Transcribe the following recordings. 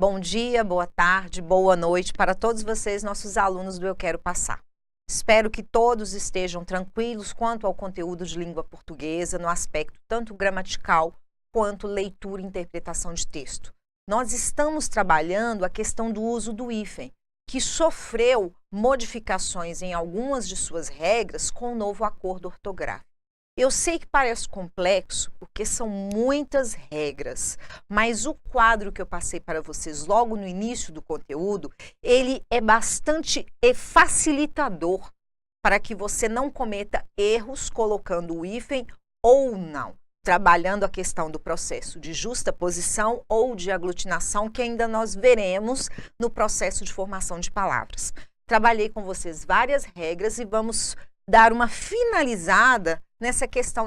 Bom dia, boa tarde, boa noite para todos vocês, nossos alunos do Eu Quero Passar. Espero que todos estejam tranquilos quanto ao conteúdo de língua portuguesa, no aspecto tanto gramatical quanto leitura e interpretação de texto. Nós estamos trabalhando a questão do uso do hífen, que sofreu modificações em algumas de suas regras com o novo acordo ortográfico. Eu sei que parece complexo, porque são muitas regras, mas o quadro que eu passei para vocês logo no início do conteúdo, ele é bastante facilitador para que você não cometa erros colocando o hífen ou não, trabalhando a questão do processo de justaposição ou de aglutinação, que ainda nós veremos no processo de formação de palavras. Trabalhei com vocês várias regras e vamos dar uma finalizada nessa questão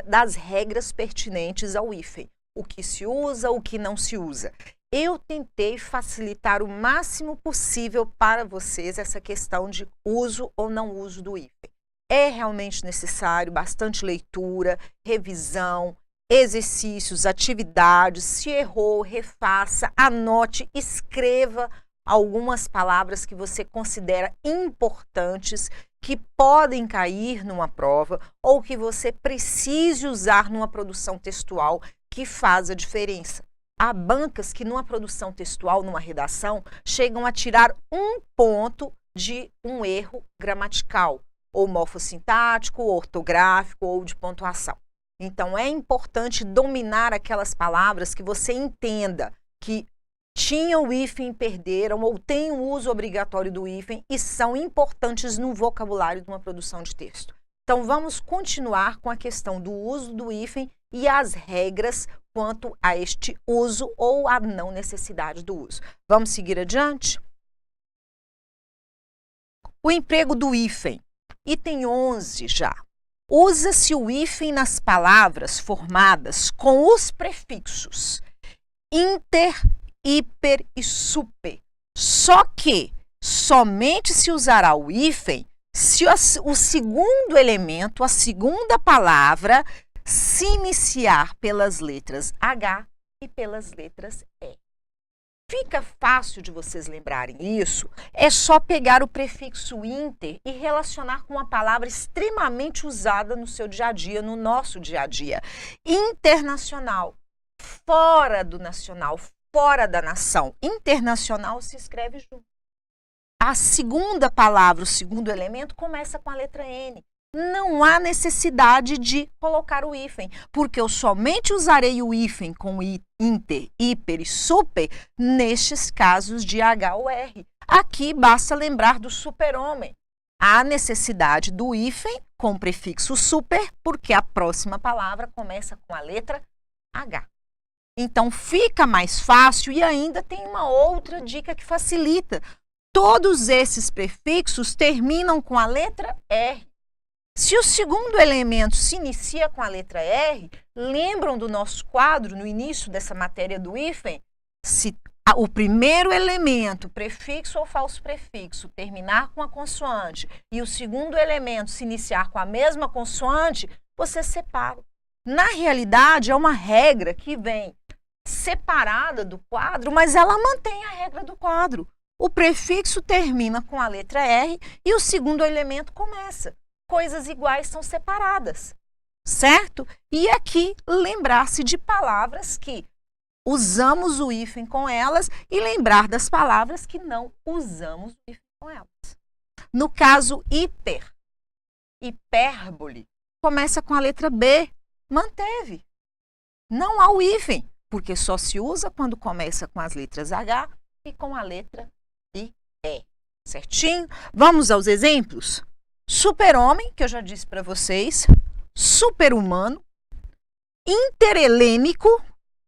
das regras pertinentes ao hífen. O que se usa, o que não se usa. Eu tentei facilitar o máximo possível para vocês essa questão de uso ou não uso do hífen. É realmente necessário bastante leitura, revisão, exercícios, atividades. Se errou, refaça, anote, escreva algumas palavras que você considera importantes, que podem cair numa prova ou que você precise usar numa produção textual que faz a diferença. Há bancas que numa produção textual, numa redação, chegam a tirar um ponto de um erro gramatical, ou morfossintático, ou ortográfico, ou de pontuação. Então, é importante dominar aquelas palavras que você entenda que tinham o hífen, perderam ou têm o uso obrigatório do hífen e são importantes no vocabulário de uma produção de texto. Então, vamos continuar com a questão do uso do hífen e as regras quanto a este uso ou a não necessidade do uso. Vamos seguir adiante? O emprego do hífen. Item 11 já. Usa-se o hífen nas palavras formadas com os prefixos inter, hiper e super. Só que somente se usará o hífen se o segundo elemento, a segunda palavra, se iniciar pelas letras H e pelas letras E. Fica fácil de vocês lembrarem isso, é só pegar o prefixo inter e relacionar com uma palavra extremamente usada no seu dia a dia, no nosso dia a dia. Internacional, fora do nacional, fora da nação. Internacional se escreve junto. A segunda palavra, o segundo elemento, começa com a letra N. Não há necessidade de colocar o hífen, porque eu somente usarei o hífen com inter, hiper e super nestes casos de H ou R. Aqui basta lembrar do super-homem. Há necessidade do hífen com o prefixo super, porque a próxima palavra começa com a letra H. Então, fica mais fácil e ainda tem uma outra dica que facilita. Todos esses prefixos terminam com a letra R. Se o segundo elemento se inicia com a letra R, lembram do nosso quadro no início dessa matéria do hífen? Se o primeiro elemento, prefixo ou falso prefixo, terminar com a consoante e o segundo elemento se iniciar com a mesma consoante, você separa. Na realidade, é uma regra que vem separada do quadro, mas ela mantém a regra do quadro. O prefixo termina com a letra R e o segundo elemento começa. Coisas iguais são separadas, certo? E aqui, lembrar-se de palavras que usamos o hífen com elas e lembrar das palavras que não usamos o hífen com elas. No caso, hiper, hipérbole, começa com a letra B, manteve. Não há o hífen, porque só se usa quando começa com as letras H e com a letra I, E. Certinho? Vamos aos exemplos? Super-homem, que eu já disse para vocês, super-humano, interhelênico,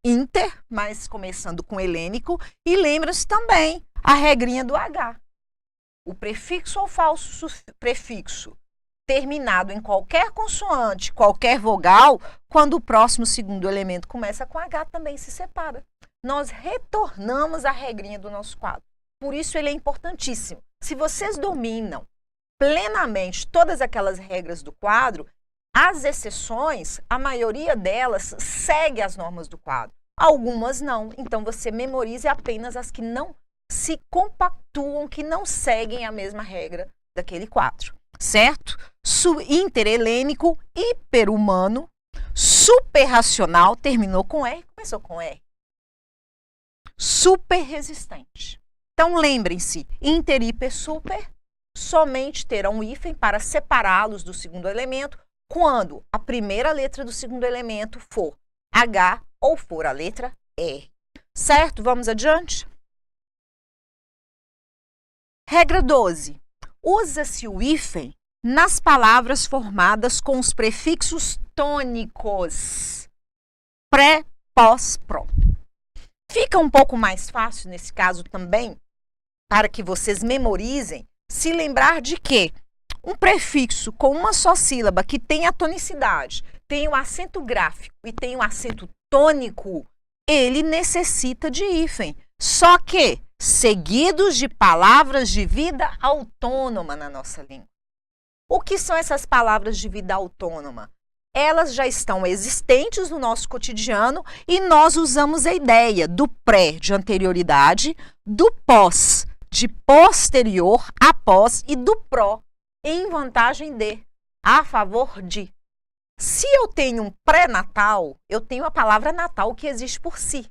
inter, mas começando com helênico, e lembra-se também a regrinha do H. O prefixo ou falso prefixo terminado em qualquer consoante, qualquer vogal, quando o próximo segundo elemento começa com H, também se separa. Nós retornamos à regrinha do nosso quadro. Por isso ele é importantíssimo. Se vocês dominam plenamente todas aquelas regras do quadro, as exceções, a maioria delas segue as normas do quadro. algumas não. Então, você memorize apenas as que não se compactuam, que não seguem a mesma regra daquele quadro, certo? Interhelênico, hiperhumano, superracional, terminou com R, começou com R. Super resistente. Então, lembrem-se, inter, hiper, super, somente terão um hífen para separá-los do segundo elemento quando a primeira letra do segundo elemento for H ou for a letra R. Certo? Vamos adiante? Regra 12. Usa-se o hífen nas palavras formadas com os prefixos tônicos. Pré, pós, pró. Fica um pouco mais fácil nesse caso também, para que vocês memorizem, se lembrar de que um prefixo com uma só sílaba que tem a tonicidade, tem o acento gráfico e tem o acento tônico, ele necessita de hífen. Só que seguidos de palavras de vida autônoma na nossa língua. O que são essas palavras de vida autônoma? Elas já estão existentes no nosso cotidiano e nós usamos a ideia do pré, de anterioridade, do pós, de posterior, após, e do pró, em vantagem de, a favor de. Se eu tenho um pré-natal, eu tenho a palavra natal que existe por si.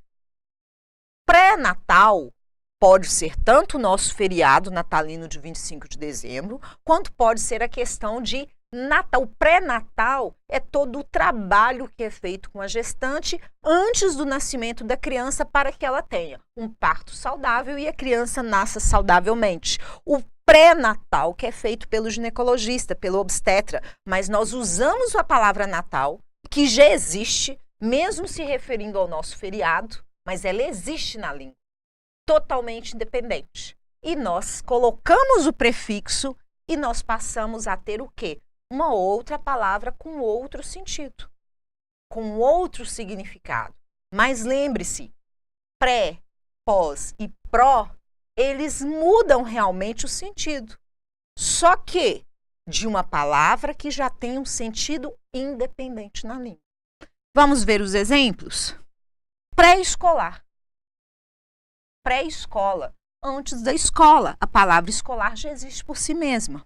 Pré-natal pode ser tanto o nosso feriado natalino de 25 de dezembro, quanto pode ser a questão de Natal. O pré-natal é todo o trabalho que é feito com a gestante antes do nascimento da criança para que ela tenha um parto saudável e a criança nasça saudavelmente. O pré-natal que é feito pelo ginecologista, pelo obstetra, mas nós usamos a palavra natal, que já existe, mesmo se referindo ao nosso feriado, mas ela existe na língua, totalmente independente. E nós colocamos o prefixo e nós passamos a ter o quê? Uma outra palavra com outro sentido, com outro significado. Mas lembre-se, pré, pós e pró, eles mudam realmente o sentido. Só que de uma palavra que já tem um sentido independente na língua. Vamos ver os exemplos? Pré-escolar. Pré-escola. Antes da escola. A palavra escolar já existe por si mesma.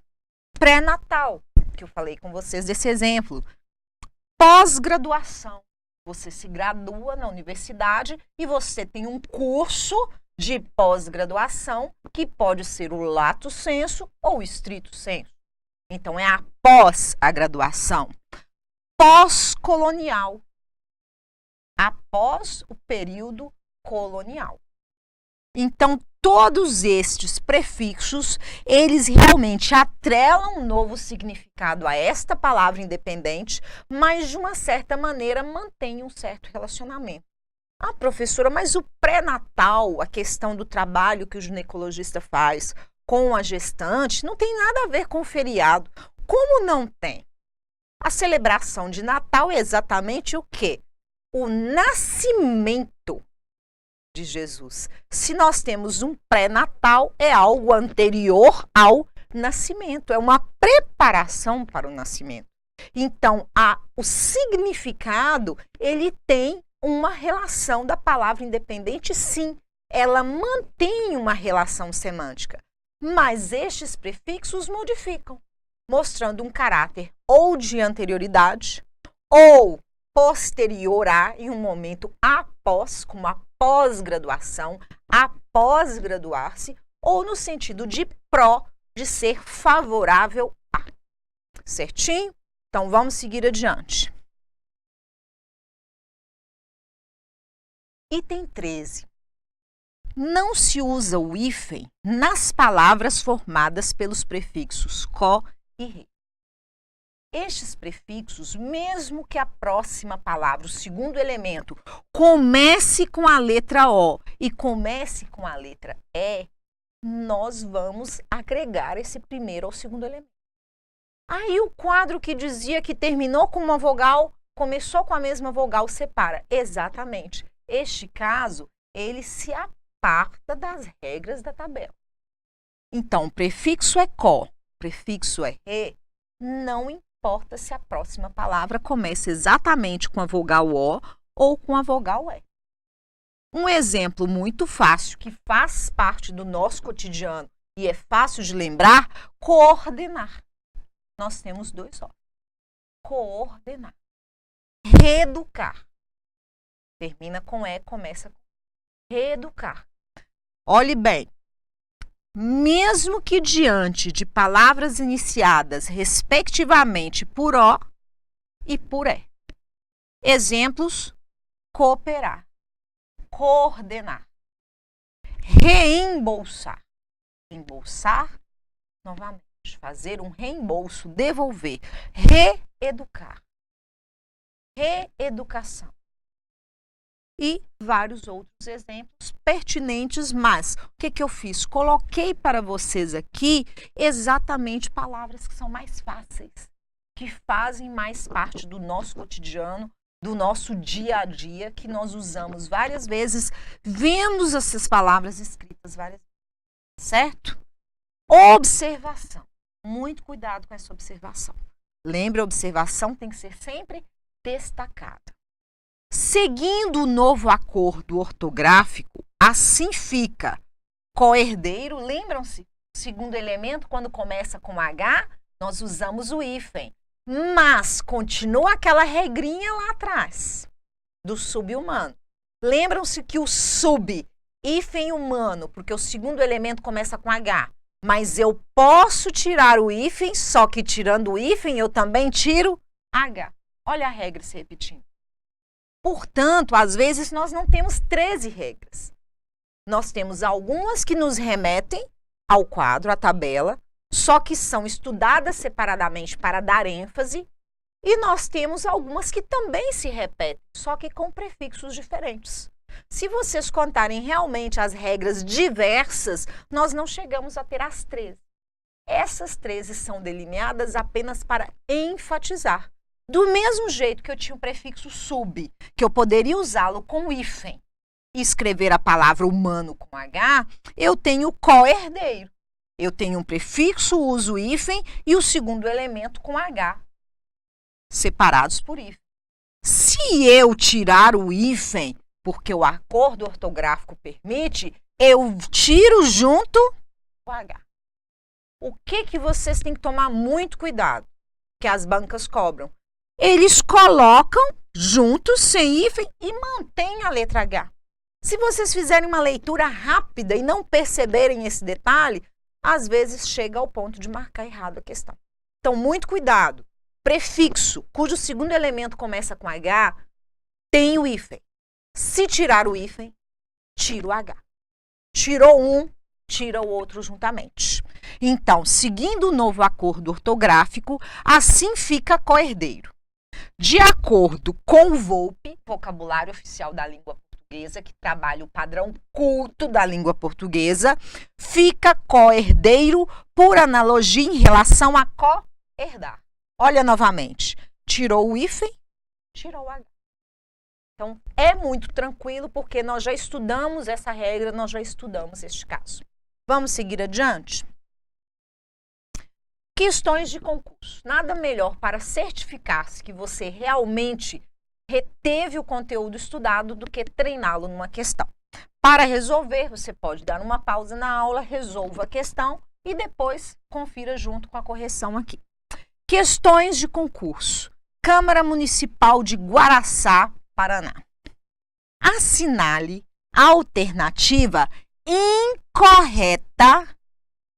Pré-natal, que eu falei com vocês desse exemplo. Pós-graduação. Você se gradua na universidade e você tem um curso de pós-graduação que pode ser o lato sensu ou o estrito sensu. Então, é após a graduação. Pós-colonial. Após o período colonial. Então, todos estes prefixos, eles realmente atrelam um novo significado a esta palavra independente, mas de uma certa maneira mantém um certo relacionamento. Ah, professora, mas o pré-natal, a questão do trabalho que o ginecologista faz com a gestante, não tem nada a ver com o feriado. Como não tem? A celebração de Natal é exatamente o quê? O nascimento de Jesus. Se nós temos um pré-natal, é algo anterior ao nascimento, é uma preparação para o nascimento. Então, o significado, ele tem uma relação da palavra independente, sim, ela mantém uma relação semântica, mas estes prefixos modificam, mostrando um caráter ou de anterioridade ou posterior a, em um momento após, como a pós-graduação, após graduar-se, ou no sentido de pró, de ser favorável a. Certinho? Então, vamos seguir adiante. Item 13. Não se usa o hífen nas palavras formadas pelos prefixos có e re. Estes prefixos, mesmo que a próxima palavra, o segundo elemento, comece com a letra O e comece com a letra E, nós vamos agregar esse primeiro ao segundo elemento. Aí o quadro que dizia que terminou com uma vogal, começou com a mesma vogal, separa. Exatamente. Este caso, ele se aparta das regras da tabela. Então, o prefixo é có, o prefixo é re, não importa se a próxima palavra começa exatamente com a vogal O ou com a vogal E. Um exemplo muito fácil, que faz parte do nosso cotidiano e é fácil de lembrar, coordenar. Nós temos dois ó. Coordenar. Reeducar. Termina com E, começa com reeducar. Olhe bem, mesmo que diante de palavras iniciadas respectivamente por O e por E. Exemplos: cooperar, coordenar, reembolsar. Embolsar, novamente, fazer um reembolso, devolver, reeducar, reeducação. E vários outros exemplos pertinentes, mas o que eu fiz? Coloquei para vocês aqui exatamente palavras que são mais fáceis, que fazem mais parte do nosso cotidiano, do nosso dia a dia, que nós usamos várias vezes, vemos essas palavras escritas várias vezes, certo? Observação. Muito cuidado com essa observação. Lembre, a observação tem que ser sempre destacada. Seguindo o novo acordo ortográfico, assim fica coerdeiro. Lembram-se? O segundo elemento, quando começa com H, nós usamos o hífen. Mas continua aquela regrinha lá atrás, do sub-humano. Lembram-se que o sub, hífen humano, porque o segundo elemento começa com H, mas eu posso tirar o hífen, só que tirando o hífen eu também tiro H. Olha a regra se repetindo. Portanto, às vezes nós não temos 13 regras. Nós temos algumas que nos remetem ao quadro, à tabela, só que são estudadas separadamente para dar ênfase, e nós temos algumas que também se repetem, só que com prefixos diferentes. Se vocês contarem realmente as regras diversas, nós não chegamos a ter as 13. Essas 13 são delineadas apenas para enfatizar. Do mesmo jeito que eu tinha o prefixo sub, que eu poderia usá-lo com hífen e escrever a palavra humano com H, eu tenho coerdeiro. Eu tenho um prefixo, uso o hífen e o segundo elemento com H, separados por hífen. Se eu tirar o hífen, porque o acordo ortográfico permite, eu tiro junto o H. O que vocês têm que tomar muito cuidado, que as bancas cobram? Eles colocam juntos, sem hífen, e mantêm a letra H. Se vocês fizerem uma leitura rápida e não perceberem esse detalhe, às vezes chega ao ponto de marcar errado a questão. Então, muito cuidado. Prefixo, cujo segundo elemento começa com H, tem o hífen. Se tirar o hífen, tira o H. Tirou um, tira o outro juntamente. Então, seguindo o novo acordo ortográfico, assim fica coerdeiro. De acordo com o VOLPE, Vocabulário Oficial da Língua Portuguesa, que trabalha o padrão culto da língua portuguesa, fica coerdeiro por analogia em relação a coherdar. Olha novamente, tirou o hífen, tirou o H. Então, é muito tranquilo, porque nós já estudamos essa regra, nós já estudamos este caso. Vamos seguir adiante? Questões de concurso. Nada melhor para certificar-se que você realmente reteve o conteúdo estudado do que treiná-lo numa questão. Para resolver, você pode dar uma pausa na aula, resolva a questão e depois confira junto com a correção aqui. Questões de concurso. Câmara Municipal de Guaraçá, Paraná. Assinale a alternativa incorreta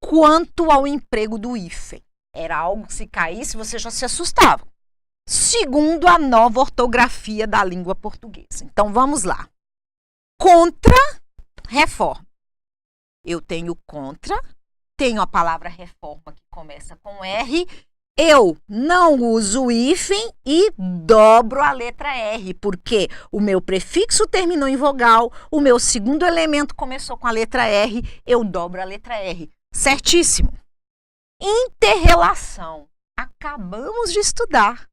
quanto ao emprego do hífen. Era algo que, se caísse, você já se assustava. Segundo a nova ortografia da língua portuguesa. Então, vamos lá. Contra, reforma. Eu tenho contra, tenho a palavra reforma que começa com R, eu não uso o hífen e dobro a letra R, porque o meu prefixo terminou em vogal, o meu segundo elemento começou com a letra R, eu dobro a letra R. Certíssimo. Interrelação. Acabamos de estudar.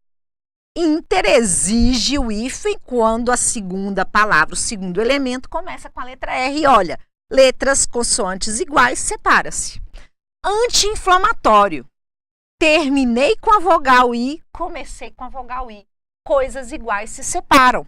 Inter exige o hífen quando a segunda palavra, o segundo elemento, começa com a letra R. Olha, letras consoantes iguais, separa-se. Anti-inflamatório. Terminei com a vogal I, comecei com a vogal I. Coisas iguais se separam.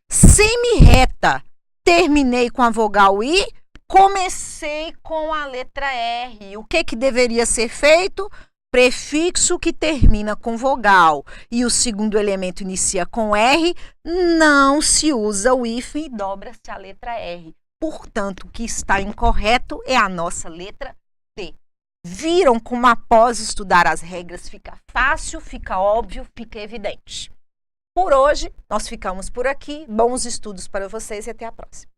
Semi-reta. terminei com a vogal I, comecei com a letra R. O que deveria ser feito? Prefixo que termina com vogal e o segundo elemento inicia com R, não se usa o hífen e dobra-se a letra R. Portanto, o que está incorreto é a nossa letra D. Viram como após estudar as regras fica fácil, fica óbvio, fica evidente. Por hoje, nós ficamos por aqui. Bons estudos para vocês e até a próxima.